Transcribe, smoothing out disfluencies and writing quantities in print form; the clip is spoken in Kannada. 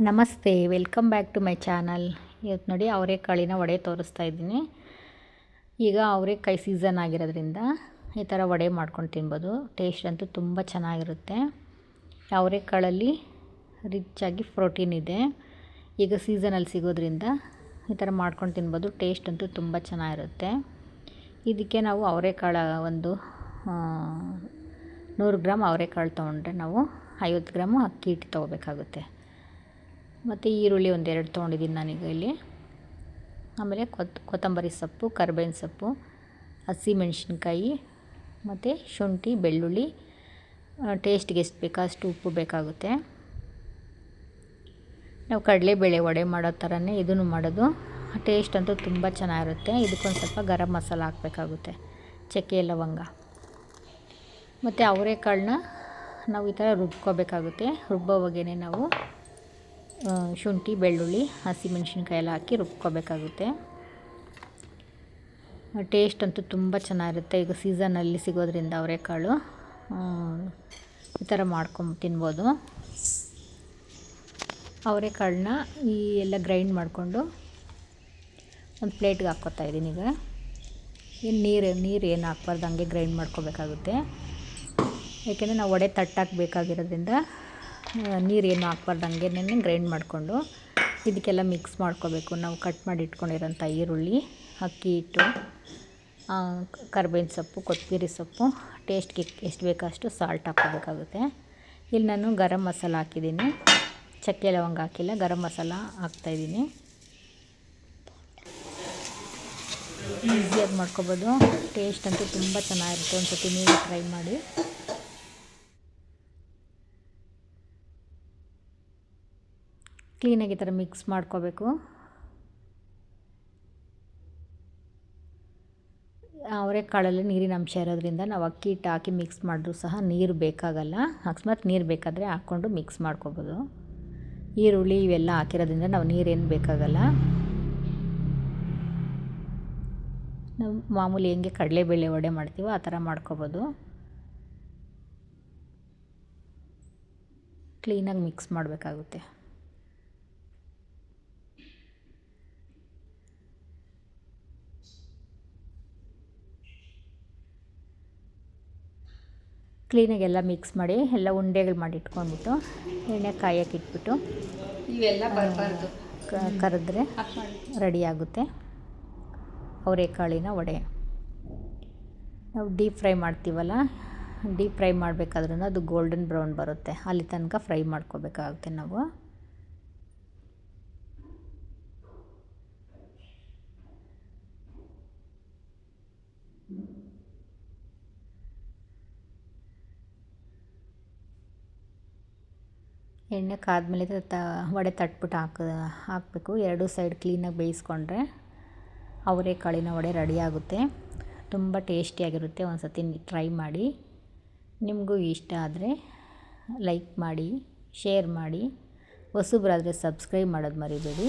ನಮಸ್ತೆ, welcome back to my channel. ಇವತ್ತು ನೋಡಿ ಅವರೆಕಾಳಿನ ವಡೆ ತೋರಿಸ್ತಾ ಇದ್ದೀನಿ. ಈಗ ಅವರೆಕಾಯಿ ಸೀಸನ್ ಆಗಿರೋದ್ರಿಂದ ಈ ಥರ ವಡೆ ಮಾಡ್ಕೊಂಡು ತಿನ್ಬೋದು. ಟೇಸ್ಟ್ ಅಂತೂ ತುಂಬ ಚೆನ್ನಾಗಿರುತ್ತೆ. ಅವರೆಕಾಳಲ್ಲಿ ರಿಚ್ಚಾಗಿ ಪ್ರೋಟೀನ್ ಇದೆ. ಈಗ ಸೀಸನಲ್ಲಿ ಸಿಗೋದ್ರಿಂದ ಈ ಥರ ಮಾಡ್ಕೊಂಡು ತಿನ್ಬೋದು. ಟೇಸ್ಟ್ ಅಂತೂ ತುಂಬ ಚೆನ್ನಾಗಿರುತ್ತೆ. ಇದಕ್ಕೆ ನಾವು ಅವರೆಕಾಳು ಒಂದು 100 ಗ್ರಾಮ್ ಅವರೆಕಾಳು ತೊಗೊಂಡ್ರೆ ನಾವು 50 ಗ್ರಾಮು ಅಕ್ಕಿ ಹಿಟ್ಟು ತೊಗೋಬೇಕಾಗುತ್ತೆ. ಮತ್ತು ಈರುಳ್ಳಿ ಒಂದೆರಡು ತೊಗೊಂಡಿದ್ದೀನಿ ನಾನೀಗ ಇಲ್ಲಿ. ಆಮೇಲೆ ಕೊತ್ತಂಬರಿ ಸೊಪ್ಪು, ಕರಿಬೇವಿನ ಸೊಪ್ಪು, ಹಸಿಮೆಣಸಿನ್ಕಾಯಿ ಮತ್ತು ಶುಂಠಿ, ಬೆಳ್ಳುಳ್ಳಿ, ಟೇಸ್ಟ್ಗೆ ಎಷ್ಟು ಬೇಕೋ ಅಷ್ಟು ಉಪ್ಪು ಬೇಕಾಗುತ್ತೆ. ನಾವು ಕಡಲೆಬೇಳೆ ವಡೆ ಮಾಡೋ ಥರನೇ ಇದನ್ನು ಮಾಡೋದು. ಟೇಸ್ಟ್ ಅಂತೂ ತುಂಬ ಚೆನ್ನಾಗಿರುತ್ತೆ. ಇದಕ್ಕೊಂದು ಸ್ವಲ್ಪ ಗರಂ ಮಸಾಲ ಹಾಕಬೇಕಾಗುತ್ತೆ, ಚಕ್ಕೆ ಲವಂಗ. ಮತ್ತು ಅವರೆಕಾಳನ್ನ ನಾವು ಈ ಥರ ರುಬ್ಕೋಬೇಕಾಗುತ್ತೆ. ರುಬ್ಬೋವಾಗೇ ನಾವು ಶುಂಠಿ, ಬೆಳ್ಳುಳ್ಳಿ, ಹಸಿಮೆಣಸಿನ್ಕಾಯಿ ಎಲ್ಲ ಹಾಕಿ ರುಬ್ಕೋಬೇಕಾಗುತ್ತೆ. ಟೇಸ್ಟ್ ಅಂತೂ ತುಂಬ ಚೆನ್ನಾಗಿರುತ್ತೆ. ಈಗ ಸೀಸನಲ್ಲಿ ಸಿಗೋದ್ರಿಂದ ಅವರೆಕಾಳು ಈ ಥರ ಮಾಡ್ಕೊಂಡು ತಿನ್ಬೋದು. ಅವರೆಕಾಳನ್ನ ಈ ಎಲ್ಲ ಗ್ರೈಂಡ್ ಮಾಡಿಕೊಂಡು ಒಂದು ಪ್ಲೇಟ್ಗೆ ಹಾಕ್ಕೊತಾ ಇದ್ದೀನಿ. ಈಗ ನೀರು ಏನು ಹಾಕ್ಬಾರ್ದು, ಹಂಗೆ ಗ್ರೈಂಡ್ ಮಾಡ್ಕೋಬೇಕಾಗುತ್ತೆ. ಏಕೆಂದರೆ ನಾವು ವಡೆ ತಟ್ಟಾಕಬೇಕಾಗಿರೋದ್ರಿಂದ ನೀರೇನು ಹಾಕ್ಬಾರ್ದು, ಹಂಗೆ ಗ್ರೈಂಡ್ ಮಾಡಿಕೊಂಡು ಇದಕ್ಕೆಲ್ಲ ಮಿಕ್ಸ್ ಮಾಡ್ಕೋಬೇಕು. ನಾವು ಕಟ್ ಮಾಡಿ ಇಟ್ಕೊಂಡಿರೋಂಥ ಈರುಳ್ಳಿ, ಅಕ್ಕಿ ಹಿಟ್ಟು, ಕರಿಬೇವಿನ ಸೊಪ್ಪು, ಕೊತ್ತಂಬರಿ ಸೊಪ್ಪು, ಟೇಸ್ಟ್ಗೆ ಎಷ್ಟು ಬೇಕೋ ಅಷ್ಟು ಸಾಲ್ಟ್ ಹಾಕ್ಕೋಬೇಕಾಗುತ್ತೆ. ಇಲ್ಲಿ ನಾನು ಗರಂ ಮಸಾಲ ಹಾಕಿದ್ದೀನಿ, ಚಕ್ಕೆ ಲವಂಗ ಹಾಕಿಲ್ಲ, ಗರಂ ಮಸಾಲ ಹಾಕ್ತಾಯಿದ್ದೀನಿ. ಈಸಿಯಾಗಿ ಮಾಡ್ಕೊಬೋದು. ಟೇಸ್ಟ್ ಅಂತೂ ತುಂಬ ಚೆನ್ನಾಗಿರುತ್ತೆ. ಒಂದು ಸತಿ ನೀವು ಟ್ರೈ ಮಾಡಿ. ಕ್ಲೀನಾಗಿ ಈ ಥರ ಮಿಕ್ಸ್ ಮಾಡ್ಕೋಬೇಕು. ಅವರೆಕಾಳಲ್ಲಿ ನೀರಿನ ಅಂಶ ಇರೋದ್ರಿಂದ ನಾವು ಅಕ್ಕಿ ಹಿಟ್ಟು ಹಾಕಿ ಮಿಕ್ಸ್ ಮಾಡಿದ್ರೂ ಸಹ ನೀರು ಬೇಕಾಗಲ್ಲ. ಅಕಸ್ಮಾತ್ ನೀರು ಬೇಕಾದರೆ ಹಾಕ್ಕೊಂಡು ಮಿಕ್ಸ್ ಮಾಡ್ಕೋಬೋದು. ಈರುಳ್ಳಿ ಇವೆಲ್ಲ ಹಾಕಿರೋದ್ರಿಂದ ನಾವು ನೀರೇನು ಬೇಕಾಗಲ್ಲ. ನಾವು ಮಾಮೂಲಿ ಹೆಂಗೆ ಕಡಲೆಬೇಳೆ ವಡೆ ಮಾಡ್ತೀವೋ ಆ ಥರ ಮಾಡ್ಕೋಬೋದು. ಕ್ಲೀನಾಗಿ ಮಿಕ್ಸ್ ಮಾಡಬೇಕಾಗುತ್ತೆ. ಕ್ಲೀನಾಗಿ ಎಲ್ಲ ಮಿಕ್ಸ್ ಮಾಡಿ ಎಲ್ಲ ಉಂಡೆಗಳು ಮಾಡಿ ಇಟ್ಕೊಂಡ್ಬಿಟ್ಟು ಎಣ್ಣೆ ಕಾಯಕ್ಕೆ ಇಟ್ಬಿಟ್ಟು ಇವೆಲ್ಲ ಬರಬಾರ್ದು, ಕರೆದ್ರೆ ರೆಡಿ ಆಗುತ್ತೆ ಅವರೆಕಾಳಿನ ವಡೆ. ನಾವು ಡೀಪ್ ಫ್ರೈ ಮಾಡ್ತೀವಲ್ಲ, ಡೀಪ್ ಫ್ರೈ ಮಾಡಬೇಕಾದ್ರೂ ಅದು ಗೋಲ್ಡನ್ ಬ್ರೌನ್ ಬರುತ್ತೆ, ಅಲ್ಲಿ ತನಕ ಫ್ರೈ ಮಾಡ್ಕೋಬೇಕಾಗುತ್ತೆ ನಾವು. ಎಣ್ಣೆ ಕಾದ್ಮೇಲೆ ವಡೆ ತಟ್ಬಿಟ್ಟು ಹಾಕಬೇಕು. ಎರಡೂ ಸೈಡ್ ಕ್ಲೀನಾಗಿ ಬೇಯಿಸ್ಕೊಂಡ್ರೆ ಅವರೆಕಾಳಿನ ವಡೆ ರೆಡಿ ಆಗುತ್ತೆ. ತುಂಬ ಟೇಸ್ಟಿಯಾಗಿರುತ್ತೆ. ಒಂದು ಸತಿ ಟ್ರೈ ಮಾಡಿ. ನಿಮಗೂ ಇಷ್ಟ ಆದರೆ ಲೈಕ್ ಮಾಡಿ, ಶೇರ್ ಮಾಡಿ. ಹೊಸಬರಾದರೆ ಸಬ್ಸ್ಕ್ರೈಬ್ ಮಾಡೋದು ಮರಿಬೇಡಿ.